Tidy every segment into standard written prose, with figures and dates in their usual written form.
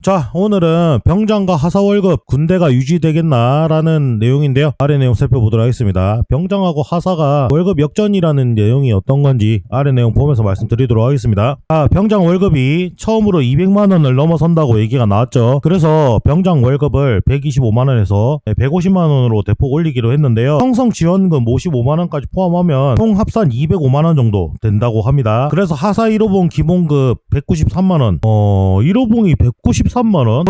자, 오늘은 병장과 하사 월급 군대가 유지되겠나라는 내용인데요. 아래 내용 살펴보도록 하겠습니다. 병장하고 하사가 월급 역전이라는 내용이 어떤 건지 아래 내용 보면서 말씀드리도록 하겠습니다. 병장 월급이 처음으로 200만 원을 넘어선다고 얘기가 나왔죠. 그래서 병장 월급을 125만 원에서 150만 원으로 대폭 올리기로 했는데요. 형성 지원금 55만 원까지 포함하면 총 합산 205만 원 정도 된다고 합니다. 그래서 하사 1호봉 기본급 193만 원, 1호봉이 193만원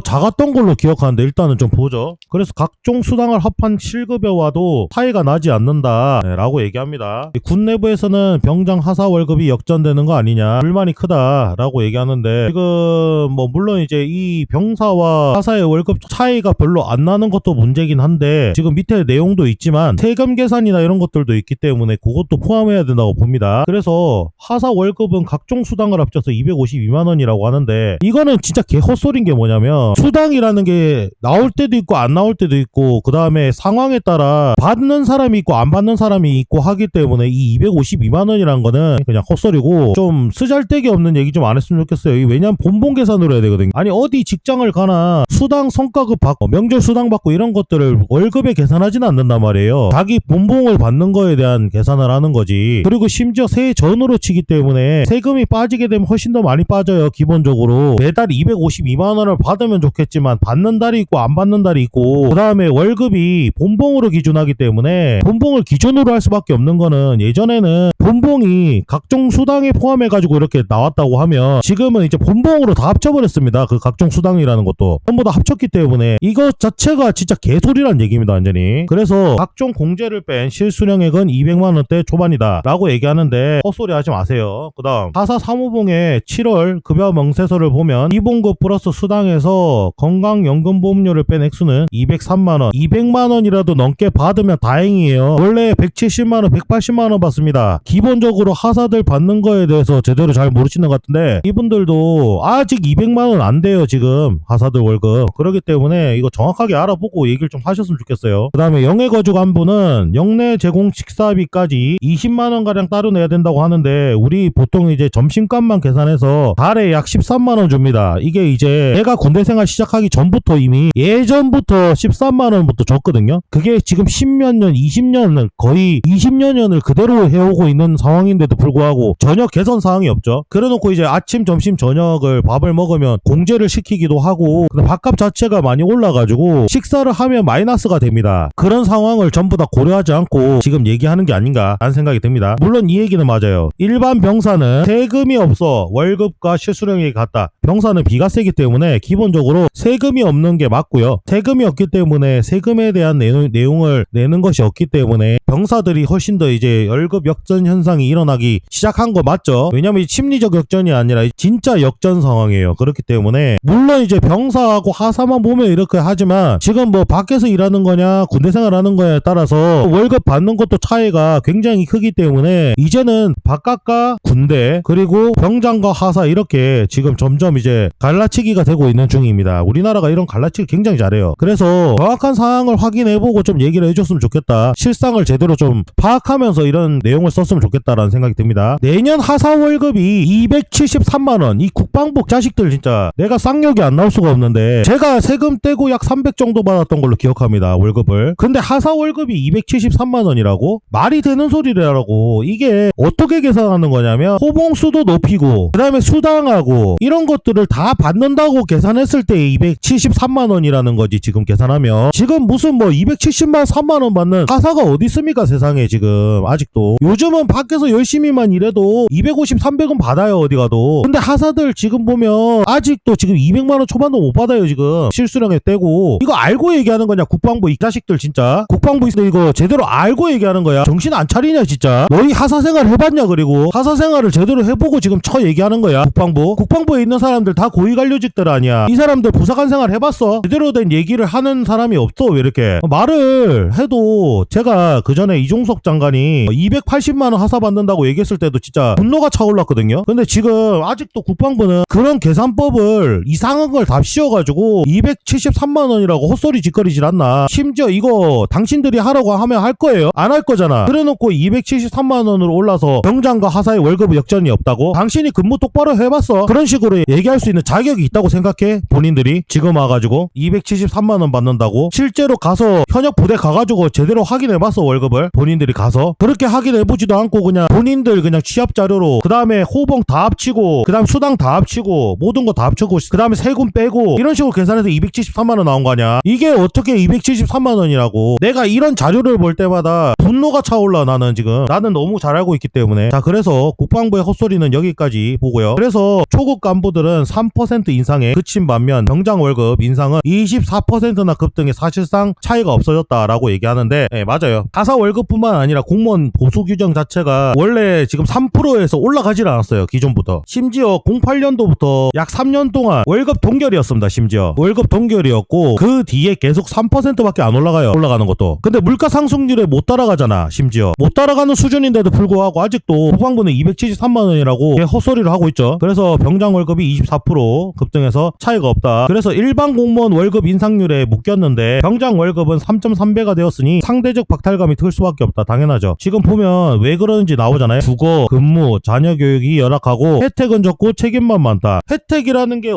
작았던 걸로 기억하는데 일단은 좀 보죠. 그래서 각종 수당을 합한 실급여와도 차이가 나지 않는다 라고 얘기합니다. 군 내부에서는 병장 하사 월급이 역전되는 거 아니냐, 불만이 크다 라고 얘기하는데, 지금 뭐 물론 이제 이 병사와 하사의 월급 차이가 별로 안 나는 것도 문제긴 한데, 지금 밑에 내용도 있지만 세금 계산이나 이런 것들도 있기 때문에 그것도 포함해야 된다고 봅니다. 그래서 하사 월급은 각종 수당을 합쳐서 252만원이라고 하는데, 이거는 진짜 개 헛소리인 게 뭐냐면, 수당이라는 게 나올 때도 있고 안 나올 때도 있고, 그 다음에 상황에 따라 받는 사람이 있고 안 받는 사람이 있고 하기 때문에 이 252만원이라는 거는 그냥 헛소리고, 좀 쓰잘데기 없는 얘기 좀 안 했으면 좋겠어요. 왜냐면 본봉 계산으로 해야 되거든요. 아니 어디 직장을 가나 수당 성과급 받고 명절 수당 받고 이런 것들을 월급에 계산하지는 않는단 말이에요. 자기 본봉을 받는 거에 대한 계산을 하는 거지. 그리고 심지어 세해 전후로 치기 때문에 세금이 빠지게 되면 훨씬 더 많이 빠져요. 기본적으로 매달 252만원을 받으면 좋겠지만 받는 달이 있고 안 받는 달이 있고, 그 다음에 월급이 본봉으로 기준하기 때문에 본봉을 기준으로 할 수밖에 없는 거는, 예전에는 본봉이 각종 수당에 포함해가지고 이렇게 나왔다고 하면 지금은 이제 본봉으로 다 합쳐버렸습니다. 그 각종 수당이라는 것도 전부 다 합쳤기 때문에 이것 자체가 진짜 개소리란 얘기입니다, 완전히. 그래서 각종 공제를 뺀 실수령액은 200만원대 초반이다 라고 얘기하는데 헛소리 하지 마세요. 그 다음 하사 3호봉의 7월 급여 명세서를 보면 기본급 플러스 수당에서 건강연금보험료를 뺀 액수는 203만원, 200만원이라도 넘게 받으면 다행이에요. 원래 170만원, 180만원 받습니다. 기본적으로 하사들 받는 거에 대해서 제대로 잘 모르시는 것 같은데, 이분들도 아직 200만원 안 돼요, 지금 하사들 월급. 그렇기 때문에 이거 정확하게 알아보고 얘기를 좀 하셨으면 좋겠어요. 그 다음에 영해 거주 간부는 영내 제공 식사비까지 20만원가량 따로 내야 된다고 하는데, 우리 보통 이제 점심값만 계산해서 달에 약 13만원 줍니다. 이게 이제 내가 군대 생활 시작하기 전부터 이미 예전부터 13만원부터 줬거든요. 그게 지금 10몇 년, 20년을, 거의 20년을 그대로 해오고 있는 상황인데도 불구하고 전혀 개선 사항이 없죠. 그래놓고 이제 아침, 점심, 저녁을 밥을 먹으면 공제를 시키기도 하고, 밥값 자체가 많이 올라가지고 식사를 하면 마이너스가 됩니다. 그런 상황을 전부 다 고려하지 않고 지금 얘기하는 게 아닌가 라는 생각이 듭니다. 물론 이 얘기는 맞아요. 일반 병사는 세금이 없어 월급과 실수령액이 같다. 병사는 비과세이기 때문에 기본적으로 세금이 없는 게 맞고요. 세금이 없기 때문에 세금에 대한 내용을 내는 것이 없기 때문에 병사들이 훨씬 더 이제 월급 역전 현상이 일어나기 시작한 거 맞죠? 왜냐면 심리적 역전이 아니라 진짜 역전 상황이에요. 그렇기 때문에 물론 이제 병사하고 하사만 보면 이렇게 하지만, 지금 뭐 밖에서 일하는 거냐 군대 생활하는 거냐에 따라서 월급 받는 것도 차이가 굉장히 크기 때문에, 이제는 바깥과 군대 그리고 병장과 하사 이렇게 지금 점점 이제 갈라치기가 되고 있는 중입니다. 우리나라가 이런 갈라치기 굉장히 잘해요. 그래서 정확한 사항을 확인해보고 좀 얘기를 해줬으면 좋겠다. 실상을 제대로 좀 파악하면서 이런 내용을 썼으면 좋겠다라는 생각이 듭니다. 내년 하사 월급이 273만원. 이 국방부 자식들 진짜 내가 쌍욕이 안 나올 수가 없는데, 제가 세금 떼고 약 300 정도 받았던 걸로 기억합니다, 월급을. 근데 하사 월급이 273만원이라고? 말이 되는 소리라고. 이게 어떻게 계산하는 거냐면, 호봉수도 높이고 그 다음에 수당하고 이런 것들을 다 받는다고 계산했을 때 273만원이라는 거지. 지금 계산하면 지금 무슨 뭐 270만 3만원 받는 하사가 어디 있습니까, 세상에. 지금 아직도 요즘은 밖에서 열심히만 일해도 250, 300은 받아요, 어디 가도. 근데 하사들 지금 보면 아직도 지금 200만원 초반도 못 받아요, 지금 실수령액 떼고. 이거 알고 얘기하는 거냐, 국방부 이 자식들. 진짜 국방부 이거 제대로 알고 얘기하는 거야? 정신 안 차리냐 진짜? 너희 하사 생활 해봤냐? 그리고 하사 생활을 제대로 해보고 지금 얘기하는 거야, 국방부에 있는 사람들 다 고위관료직들 아니야? 이 사람들 부사관 생활 해봤어? 제대로 된 얘기를 하는 사람이 없어. 왜 이렇게 말을 해도. 제가 그 전에 이종석 장관이 280만원 하사 받는다고 얘기했을 때도 진짜 분노가 차올랐거든요. 근데 지금 아직도 국방부는 그런 계산법을 이상한 걸 다 씌워가지고 273만원이라고 헛소리 짓거리질 않나. 심지어 이거 당신들이 하라고 하면 할 거예요? 안 할 거잖아. 그래놓고 273만원으로 올라서 병장과 하사의 월급 역전이 없다고? 당신이 근무 똑바로 해봤어? 그런 식으로 얘기할 수 있는 자격이 있다고 생각해? 본인들이 지금 와가지고 273만원 받는다고? 실제로 가서 현역 부대 가가지고 제대로 확인해봤어 월급을? 본인들이 가서? 그렇게 확인해보지도 않고 그냥 본인들 그냥 취업자료로 그 다음에 호봉 다 합치고 그 다음 수당 다 합치고 모든 거 다 합치고 그 다음에 세금 빼고 이런 식으로 계산해서 273만원 나온 거 아니야? 이게 어떻게 273만원이라고? 내가 이런 자료를 볼 때마다 분노가 차올라. 나는 너무 잘 알고 있기 때문에. 자, 그래서 국방부의 헛소리는 여기까지 보고요. 그래서 초급 간부들은 3% 인상에 그친 반면 병장 월급 인상은 24%나 급등해 사실상 차이가 없어졌다라고 얘기하는데, 네, 맞아요. 하사 월급뿐만 아니라 공무원 보수 규정 자체가 원래 지금 3%에서 올라가질 않았어요. 기존부터. 심지어 08년도부터 약 3년 동안 월급 동결이었습니다. 심지어 월급 동결이었고 그 뒤에 계속 3%밖에 안 올라가요. 올라가는 것도. 근데 물가 상승률에 못 따라가잖아. 심지어 못 따라가는 수준인데도 불구하고 아직도 국방부는 273만원이라고 헛소리를 하고 있죠. 그래서 병장 월급이 24% 급등해서 차이가 없다. 그래서 일반 공무원 월급 인상률에 묶였는데 병장 월급은 3.3배가 되었으니 상대적 박탈감이 클 수밖에 없다. 당연하죠. 지금 보면 왜 그러는지 나오잖아요. 주거, 근무, 자녀 교육이 열악하고 혜택은 적고 책임만 많다. 혜택이라는 게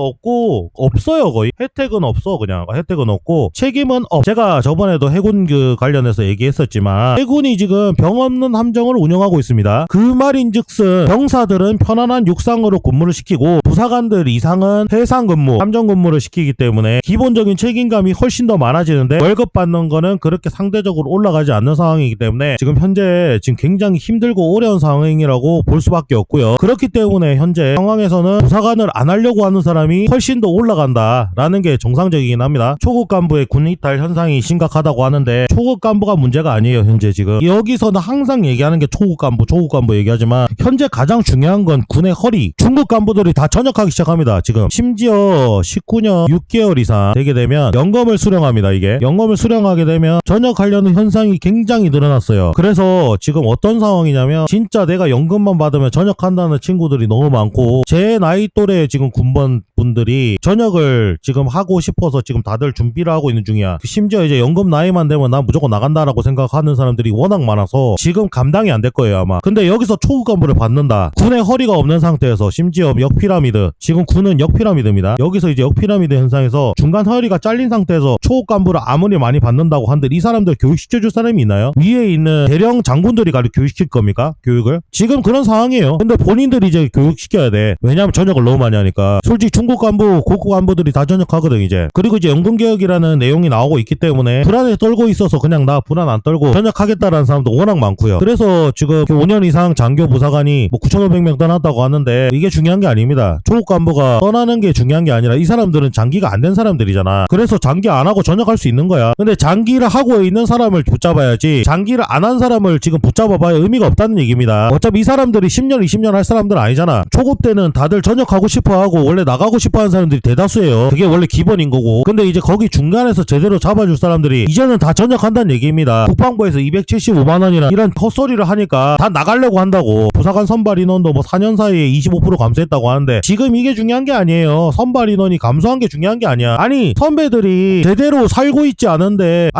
없어요. 거의 혜택은 없어. 그냥 혜택은 없고 책임은 제가 저번에도 해군 관련해서 얘기했었지만 해군이 지금 병 없는 함정을 운영하고 있습니다. 그 말인즉슨 병사들은 편안한 육상으로 근무를 시키고 부사관들 이상은 해상 근무, 함정 근무를 시키기 때문에 기본적인 책임감이 훨씬 더 많아지는데 월급 받는 거는 그렇게 상대적으로 올라가지 않는 상황이기 때문에 지금 현재 굉장히 힘들고 어려운 상황이라고 볼 수밖에 없고요. 그렇기 때문에 현재 상황에서는 부사관을 안 하려고 하는 사람이 훨씬 더 올라간다라는 게 정상적이긴 합니다. 초급 간부의 군 이탈 현상이 심각하다고 하는데 초급 간부가 문제가 아니에요. 현재 지금 여기서는 항상 얘기하는 게 초급 간부 얘기하지만 현재 가장 중요한 건 군의 허리. 중급 간부들이 다 전역하기 시작합니다. 지금 심지어 19년 6개월 이상 되게 되면 연금을 수령합니다. 이게 연금을 수령하게 되면 전역하려는 현상이 굉장히 늘어났어요. 그래서 지금 어떤 상황이냐면 진짜 내가 연금만 받으면 전역한다는 친구들이 너무 많고 제 나이 또래 지금 군번 분들이 전역을 지금 하고 싶어서 지금 다들 준비를 하고 있는 중이야. 심지어 이제 연금 나이만 되면 난 무조건 나간다라고 생각하는 사람들이 워낙 많아서 지금 감당이 안 될 거예요 아마. 근데 여기서 초급 간부를 받는다. 군의 허리가 없는 상태에서 심지어 역피라미드. 지금 군은 역피라미드입니다. 여기서 이제 역피라미드 현상에서 중간 허리가 잘린 상태에서 초급 간부를 아무리 많이 받는다고 한들 이 사람들 교육시켜줄 사람이 있나요? 위에 있는 대령 장군들이 가르쳐 교육시킬 겁니까? 교육을? 지금 그런 상황이에요. 근데 본인들이 이제 교육시켜야 돼. 왜냐면 전역을 너무 많이 하니까. 솔직히 중급 간부, 고급 간부들이 다 전역하거든 이제. 그리고 이제 연금개혁이라는 내용이 나오고 있기 때문에 불안에 떨고 있어서 그냥 나 불안 안 떨고 전역하겠다라는 사람도 워낙 많고요. 그래서 지금 5년 이상 장교 부사관이 9,500명 떠났다고 하는데 이게 중요한 게 아닙니다. 초급 간부가 떠나는 게 중요한 게 아니라 이 사람들은 장기가 안 된 사람들이잖아. 그래서 장기 안 하고 전역할 수 있는 거야. 근데 장기를 하고 있는 사람을 붙잡아야지 장기를 안 한 사람을 지금 붙잡아봐야 의미가 없다는 얘기입니다. 어차피 이 사람들이 10년 20년 할 사람들 아니잖아. 초급 때는 다들 전역하고 싶어하고 원래 나가고 싶어하는 사람들이 대다수예요. 그게 원래 기본인 거고. 근데 이제 거기 중간에서 제대로 잡아줄 사람들이 이제는 다 전역한다는 얘기입니다. 국방부에서 275만원이란 이런 헛소리를 하니까 다 나가려고 한다고. 부사관 선발 인원도 4년 사이에 25% 감소했다고 하는데 지금 이게 중요한 게 아니에요. 선발 인원이 감소한 게 중요한 게 아니야. 아니 선배들이 제대로 살고 있지 않은데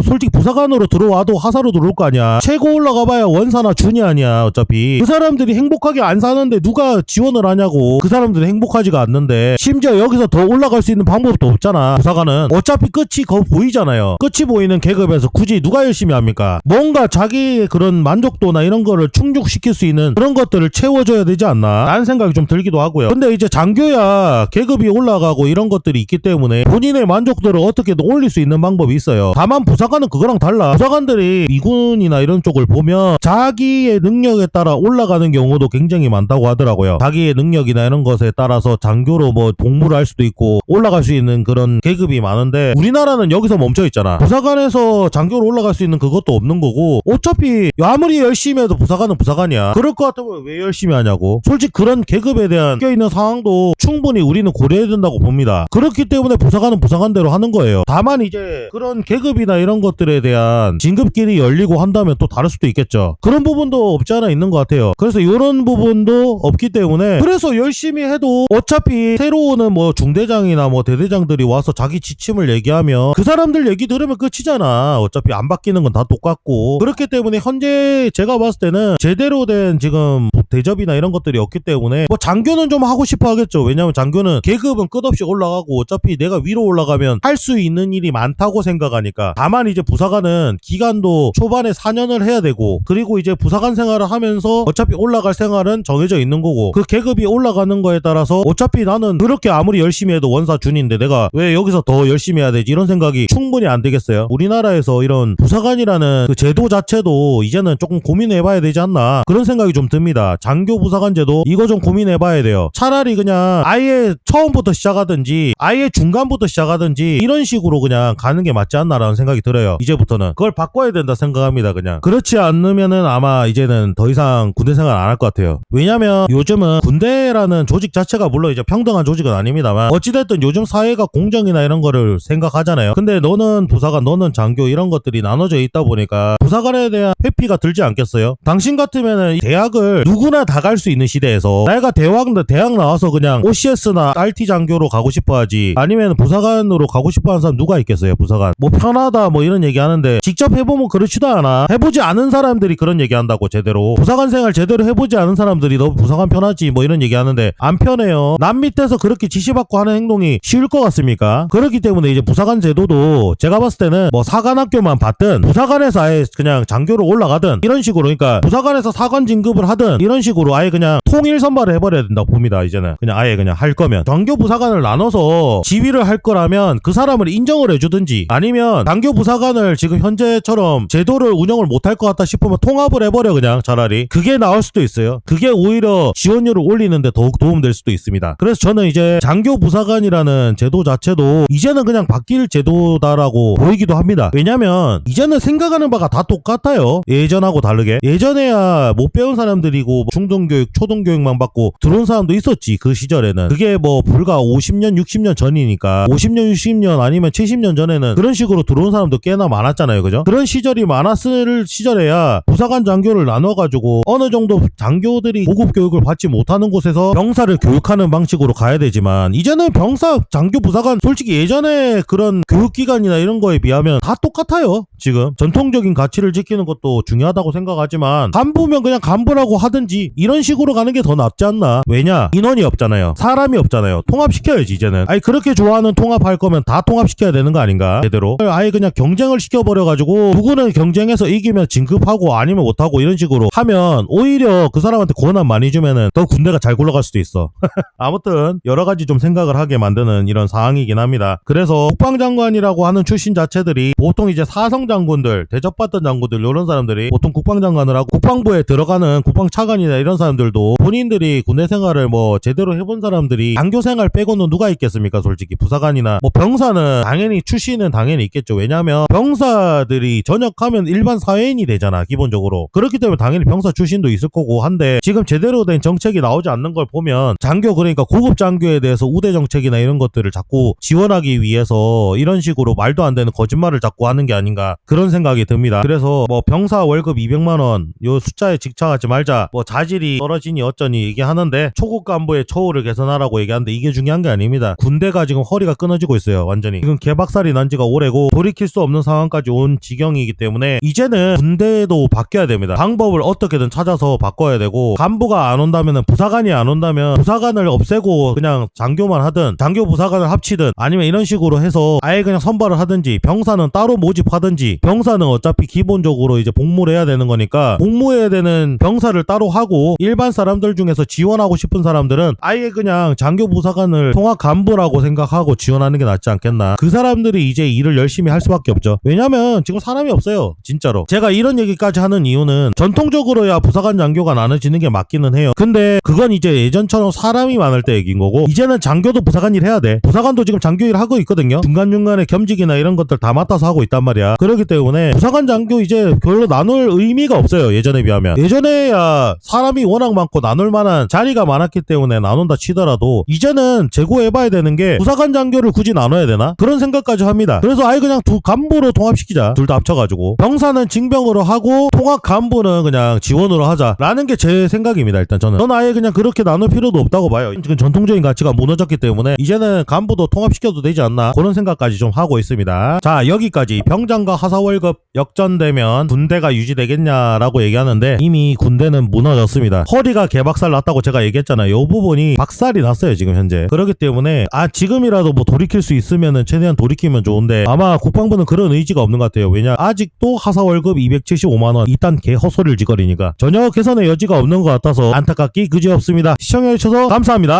솔직히 부사관으로 들어와도 하사로 들어올 거 아니야. 최고 올라가봐야 원사나 준이 아니야. 어차피 그 사람들이 행복하게 안 사는데 누가 지원을 하냐고. 그 사람들이 행복하지가 않는데 심지어 여기서 더 올라갈 수 있는 방법도 없잖아. 부사관은 어차피 끝이 보이잖아요. 끝이 보이는 계급에서 굳이 누가 열심히 합니까? 뭔가 자기의 그런 만족도나 이런 거를 충족시킬 수 있는 그런 것들을 채워줘야 되지 않나 라는 생각이 좀 들기도 하고요. 근데 이제 장교야 계급이 올라가고 이런 것들이 있기 때문에 본인의 만족도를 어떻게든 올릴 수 있는 방법이 있어요. 다만 부사관은 그거랑 달라. 부사관들이 미군이나 이런 쪽을 보면 자기의 능력에 따라 올라가는 경우도 굉장히 많다고 하더라고요. 자기의 능력이나 이런 것에 따라서 장교로 복무를 할 수도 있고 올라갈 수 있는 그런 계급이 많은데 우리나라는 여기서 멈춰 있잖아. 부사관에서 장교로 올라갈 수 있는 그것도 없는 거고 어차피 아무리 열심히 해도 부사관은 부사관이야. 그럴 것 같으면 왜 열심히 하냐고. 솔직히 그런 계급에 대한 껴있는 상황도 충분히 우리는 고려해야 된다고 봅니다. 그렇기 때문에 부사관은 부사관대로 하는 거예요. 다만 이제 그런 계급이나 이런 것들에 대한 진급길이 열리고 한다면 또 다를 수도 있겠죠. 그런 부분도 없지 않아 있는 것 같아요. 그래서 이런 부분도 없기 때문에 그래서 열심히 해도 어차피 새로 오는 중대장이나 대대장들이 와서 자기 지침을 얘기하면 그 사람들 얘기 들으면 끝이잖아. 어차피 안 바뀌는 건 다 똑같고. 그렇기 때문에 현재 제가 봤을 때는 제대로 된 지금 대접이나 이런 것들이 없기 때문에 장교는 좀 하고 싶어 하겠죠. 왜냐면 장교는 저는 계급은 끝없이 올라가고 어차피 내가 위로 올라가면 할 수 있는 일이 많다고 생각하니까, 다만 이제 부사관은 기간도 초반에 4년을 해야 되고, 그리고 이제 부사관 생활을 하면서 어차피 올라갈 생활은 정해져 있는 거고, 그 계급이 올라가는 거에 따라서 어차피 나는 그렇게 아무리 열심히 해도 원사 준인데 내가 왜 여기서 더 열심히 해야 되지, 이런 생각이 충분히 안 되겠어요. 우리나라에서 이런 부사관이라는 그 제도 자체도 이제는 조금 고민해봐야 되지 않나, 그런 생각이 좀 듭니다. 장교 부사관 제도 이거 좀 고민해봐야 돼요. 차라리 그냥 아예 처음부터 시작하든지 아예 중간부터 시작하든지 이런 식으로 그냥 가는 게 맞지 않나라는 생각이 들어요. 이제부터는 그걸 바꿔야 된다 생각합니다. 그냥 그렇지 않으면은 아마 이제는 더 이상 군대 생활 안 할 것 같아요. 왜냐면 요즘은 군대라는 조직 자체가 물론 이제 평등한 조직은 아닙니다만 어찌됐든 요즘 사회가 공정이나 이런 거를 생각하잖아요. 근데 너는 부사관, 너는 장교, 이런 것들이 나눠져 있다 보니까 부사관에 대한 회피가 들지 않겠어요? 당신 같으면은 대학을 누구나 다 갈 수 있는 시대에서 내가 대학 나와서 그냥 OCS나 RT 장교로 가고 싶어 하지, 아니면 부사관으로 가고 싶어 하는 사람 누가 있겠어요? 부사관 뭐 편하다 뭐 이런 얘기 하는데 직접 해보면 그렇지도 않아. 해보지 않은 사람들이 그런 얘기 한다고. 제대로 부사관 생활 제대로 해보지 않은 사람들이 너 부사관 편하지 뭐 이런 얘기 하는데 안 편해요. 남 밑에서 그렇게 지시받고 하는 행동이 쉬울 것 같습니까? 그렇기 때문에 이제 부사관 제도도 제가 봤을 때는 뭐 사관학교만 받든 부사관에서 아예 그냥 장교로 올라가든 이런 식으로, 그러니까 부사관에서 사관 진급을 하든 이런 식으로 아예 그냥 통일 선발을 해버려야 된다고 봅니다. 이제는 그냥 아예 그냥 할 거면 장교 부사관을 나눠서 지휘를 할 거라면 그 사람을 인정을 해주든지, 아니면 장교 부사관을 지금 현재처럼 제도를 운영을 못할 것 같다 싶으면 통합을 해버려. 그냥 차라리 그게 나을 수도 있어요. 그게 오히려 지원율을 올리는데 더욱 도움될 수도 있습니다. 그래서 저는 이제 장교 부사관이라는 제도 자체도 이제는 그냥 바뀔 제도다라고 보이기도 합니다. 왜냐면 이제는 생각하는 바가 다 똑같아요. 예전하고 다르게. 예전에야 못 배운 사람들이고 중등교육 초등교육만 받고 들어온 사람도 있었지. 그 시절에는 그게 뭐 불과 50년 60년 전이니까 50년 60년 아니면 70년 전에는 그런 식으로 들어온 사람도 꽤나 많았잖아요. 그죠? 그런 시절이 많았을 시절에야 부사관 장교를 나눠가지고 어느 정도 장교들이 고급 교육을 받지 못하는 곳에서 병사를 교육하는 방식으로 가야 되지만, 이제는 병사 장교 부사관 솔직히 예전에 그런 교육기관이나 이런 거에 비하면 다 똑같아요. 지금 전통적인 가치를 지키는 것도 중요하다고 생각하지만 간부면 그냥 간부라고 하든지 이런 식으로 가는 게 더 낫지 않나. 왜냐, 인원이 없잖아요. 사람이 없잖아요. 통합시켜야지 이제는. 아니 그렇게 좋아하는 통합할 거면 다 통합시켜야 되는 거 아닌가. 제대로 아예 그냥 경쟁을 시켜버려가지고 누구는 경쟁해서 이기면 진급하고 아니면 못하고 이런 식으로 하면 오히려 그 사람한테 권한 많이 주면은 더 군대가 잘 굴러갈 수도 있어. 아무튼 여러가지 좀 생각을 하게 만드는 이런 상황이긴 합니다. 그래서 국방장관이라고 하는 출신 자체들이 보통 이제 사성장군들, 대접받던 장군들, 이런 사람들이 보통 국방장관을 하고 국방부에 들어가는 국방차관이나 이런 사람들도 본인들이 군대 생활을 뭐 제대로 해본 사람들이 장교 생활 빼고는 누가 있겠습니까? 솔직히 부사관이나 뭐 병사는 당연히 출신은 당연히 있겠죠. 왜냐하면 병사들이 전역하면 일반 사회인이 되잖아 기본적으로. 그렇기 때문에 당연히 병사 출신도 있을 거고 한데, 지금 제대로 된 정책이 나오지 않는 걸 보면 장교, 그러니까 고급 장교에 대해서 우대 정책이나 이런 것들을 자꾸 지원하기 위해서 이런 식으로 말도 안 되는 거짓말을 자꾸 하는 게 아닌가, 그런 생각이 듭니다. 그래서 뭐 병사 월급 200만원 요 숫자에 직착하지 말자, 뭐 자질이 떨어지니 어쩌니 얘기하는데 초급 간부의 처우를 개선하라고 얘기하는데 이게 중요한 게 아닙니다. 군대가 지금 허리가 끊어지고 있어요. 완전히 지금 개박살이 난 지가 오래고 돌이킬 수 없는 상황까지 온 지경이기 때문에 이제는 군대도 바뀌어야 됩니다. 방법을 어떻게든 찾아서 바꿔야 되고, 간부가 안 온다면, 부사관이 안 온다면 부사관을 없애고 그냥 장교만 하든 장교 부사관을 합치든 아니면 이런 식으로 해서 아예 그냥 선발을 하든지, 병사는 따로 모집하든지. 병사는 어차피 기본적으로 이제 복무를 해야 되는 거니까 복무해야 되는 병사를 따로 하고, 일반 사람들 중에서 지원하고 싶은 사람들은 아예 그냥 장교 부사관을 통합 간부라고 생각하고 지원하는 게 낫지 않겠나. 그 사람들이 이제 일을 열심히 할 수밖에 없죠. 왜냐면 지금 사람이 없어요. 진짜로. 제가 이런 얘기까지 하는 이유는 전통적으로야 부사관 장교가 나눠지는 게 맞기는 해요. 근데 그건 이제 예전처럼 사람이 많을 때 얘기인 거고, 이제는 장교도 부사관 일 해야 돼. 부사관도 지금 장교 일 하고 있거든요. 중간중간에 겸직이나 이런 것들 다 맡아서 하고 있단 말이야. 그렇기 때문에 부사관 장교 이제 별로 나눌 의미가 없어요. 예전에 비하면. 예전에야 사람이 워낙 많고 나눌 만한 자리가 많았기 때문에 나눈다 치더라도 이제는 재고해봐야 되는 게 부사관 장교를 굳이 나눠야 되나? 그런 생각까지 합니다. 그래서 아예 그냥 두 간부로 통합시키자. 둘 다 합쳐가지고. 병사는 징병으로 하고 통합 간부는 그냥 지원으로 하자라는 게 제 생각입니다. 일단 저는 아예 그냥 그렇게 나눌 필요도 없다고 봐요. 지금 전통적인 가치가 무너졌기 때문에 이제는 간부도 통합시켜도 되지 않나, 그런 생각까지 좀 하고 있습니다. 자, 여기까지 병장과 하사월급 역전되면 군대가 유지되겠냐라고 얘기하는데 이미 군대는 무너졌습니다. 허리가 개박살 났다고 제가 얘기했잖아요. 이 부분이 박살이 났어요. 지금 지금 현재. 그렇기 때문에 지금이라도 뭐 돌이킬 수 있으면은 최대한 돌이키면 좋은데 아마 국방부는 그런 의지가 없는 것 같아요. 왜냐 아직도 하사 월급 275만원 이딴 개 헛소리를 짓거리니까 전혀 개선의 여지가 없는 것 같아서 안타깝기 그지없습니다. 시청해주셔서 감사합니다.